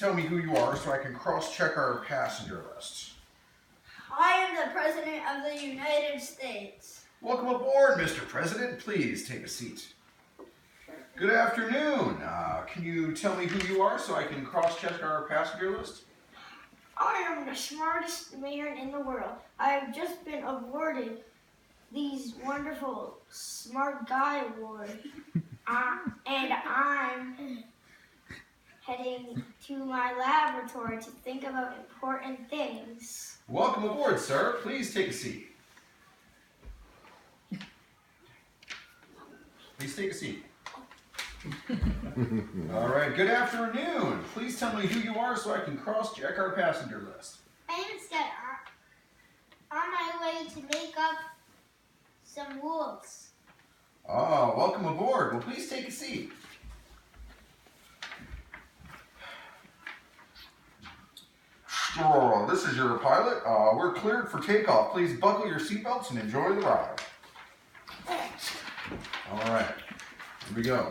tell me who you are so I can cross-check our passenger list? I am the President of the United States. Welcome aboard, Mr. President. Please take a seat. Good afternoon. Can you tell me who you are so I can cross-check our passenger list? I am the smartest man in the world. I have just been awarded these wonderful Smart Guy Award. And I'm heading to my laboratory to think about important things. Welcome aboard, sir. Please take a seat. Please take a seat. All right, good afternoon. Please tell me who you are so I can cross-check our passenger list. My name is Scott. On my way to make up some wolves. Oh, welcome aboard. Well, please take a seat. This is your pilot. We're cleared for takeoff. Please buckle your seatbelts and enjoy the ride. All right, here we go.